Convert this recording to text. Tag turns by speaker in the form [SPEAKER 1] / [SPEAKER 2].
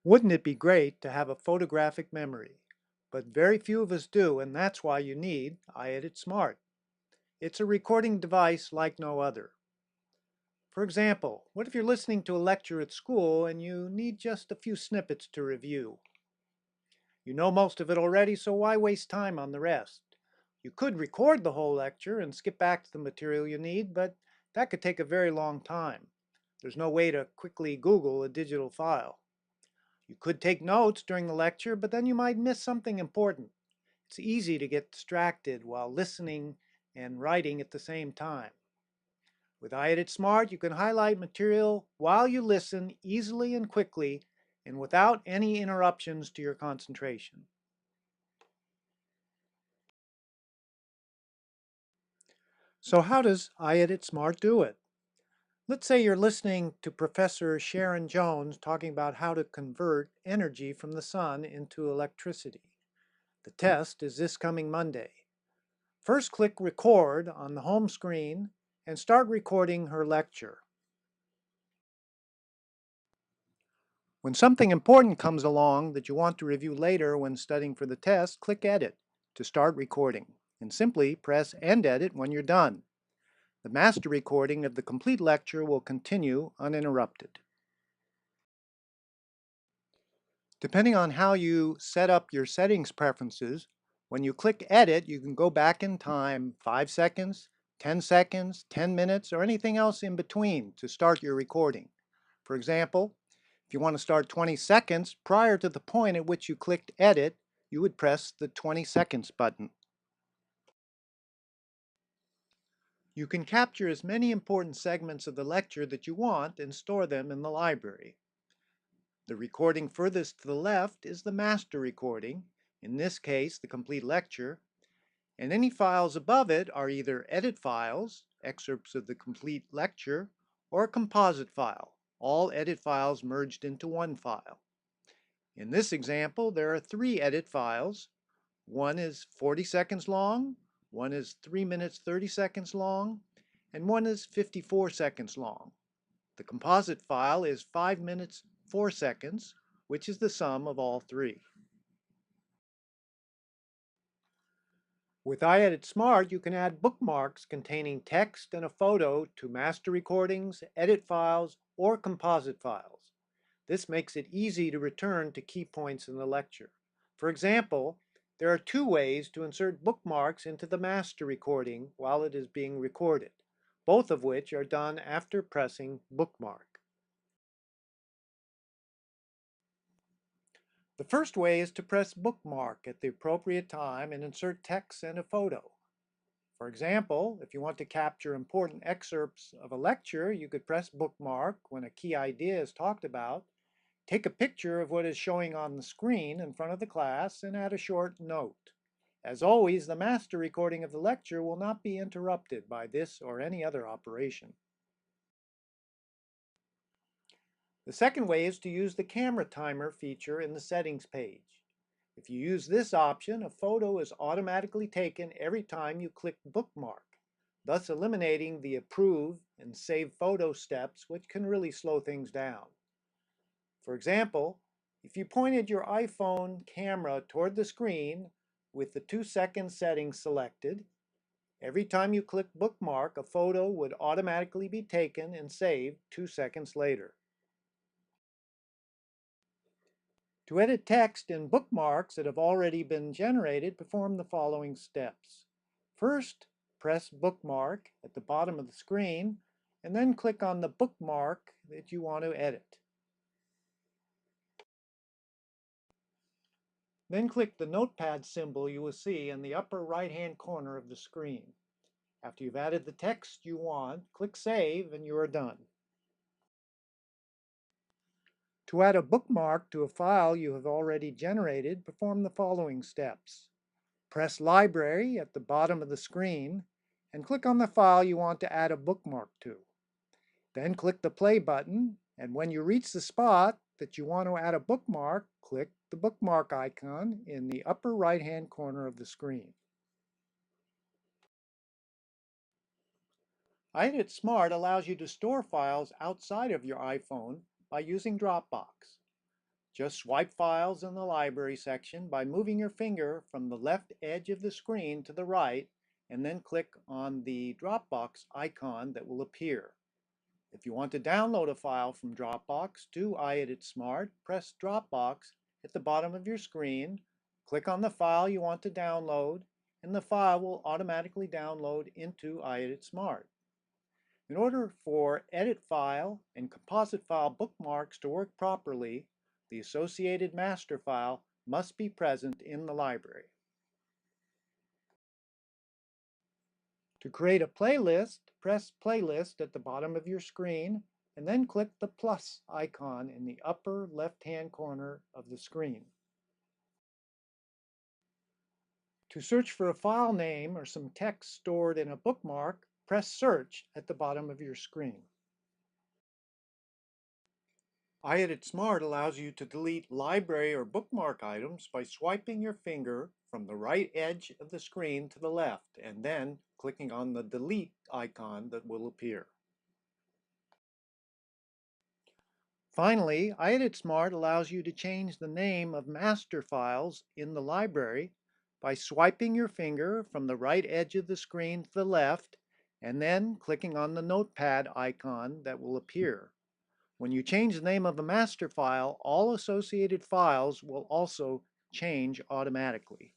[SPEAKER 1] Wouldn't it be great to have a photographic memory? But very few of us do, and that's why you need Ieditsmart. It's a recording device like no other. For example, what if you're listening to a lecture at school and you need just a few snippets to review? You know most of it already, so why waste time on the rest? You could record the whole lecture and skip back to the material you need, but that could take a very long time. There's no way to quickly Google a digital file. You could take notes during the lecture, but then you might miss something important. It's easy to get distracted while listening and writing at the same time. With Ieditsmart, you can highlight material while you listen easily and quickly and without any interruptions to your concentration. So how does Ieditsmart do it? Let's say you're listening to Professor Sharon Jones talking about how to convert energy from the sun into electricity. The test is this coming Monday. First, click Record on the home screen and start recording her lecture. When something important comes along that you want to review later when studying for the test, click Edit to start recording, and simply press End Edit when you're done. The master recording of the complete lecture will continue uninterrupted. Depending on how you set up your settings preferences, when you click Edit, you can go back in time 5 seconds, 10 seconds, 10 minutes, or anything else in between to start your recording. For example, if you want to start 20 seconds prior to the point at which you clicked Edit, you would press the 20 seconds button. You can capture as many important segments of the lecture that you want and store them in the library. The recording furthest to the left is the master recording, in this case the complete lecture, and any files above it are either edit files, excerpts of the complete lecture, or a composite file, all edit files merged into one file. In this example, there are 3 edit files. One is 40 seconds long, one is 3 minutes 30 seconds long, and one is 54 seconds long. The composite file is 5 minutes 4 seconds, which is the sum of all 3. With Ieditsmart, you can add bookmarks containing text and a photo to master recordings, edit files, or composite files. This makes it easy to return to key points in the lecture. For example, there are 2 ways to insert bookmarks into the master recording while it is being recorded, both of which are done after pressing Bookmark. The first way is to press Bookmark at the appropriate time and insert text and a photo. For example, if you want to capture important excerpts of a lecture, you could press Bookmark when a key idea is talked about, take a picture of what is showing on the screen in front of the class, and add a short note. As always, the master recording of the lecture will not be interrupted by this or any other operation. The second way is to use the camera timer feature in the settings page. If you use this option, a photo is automatically taken every time you click Bookmark, thus eliminating the approve and save photo steps, which can really slow things down. For example, if you pointed your iPhone camera toward the screen with the 2-second setting selected, every time you click Bookmark, a photo would automatically be taken and saved 2 seconds later. To edit text in bookmarks that have already been generated, perform the following steps. First, press Bookmark at the bottom of the screen, and then click on the bookmark that you want to edit. Then click the notepad symbol you will see in the upper right-hand corner of the screen. After you've added the text you want, click Save and you are done. To add a bookmark to a file you have already generated, perform the following steps. Press Library at the bottom of the screen and click on the file you want to add a bookmark to. Then click the play button, and when you reach the spot that you want to add a bookmark, click the bookmark icon in the upper right-hand corner of the screen. Ieditsmart allows you to store files outside of your iPhone by using Dropbox. Just swipe files in the library section by moving your finger from the left edge of the screen to the right and then click on the Dropbox icon that will appear. If you want to download a file from Dropbox to Ieditsmart, press Dropbox at the bottom of your screen, click on the file you want to download, and the file will automatically download into Ieditsmart. In order for Edit File and Composite File bookmarks to work properly, the associated master file must be present in the library. To create a playlist, press Playlist at the bottom of your screen and then click the plus icon in the upper left-hand corner of the screen. To search for a file name or some text stored in a bookmark, press Search at the bottom of your screen. Ieditsmart allows you to delete library or bookmark items by swiping your finger from the right edge of the screen to the left and then clicking on the Delete icon that will appear. Finally, Ieditsmart allows you to change the name of master files in the library by swiping your finger from the right edge of the screen to the left and then clicking on the notepad icon that will appear. When you change the name of a master file, all associated files will also change automatically.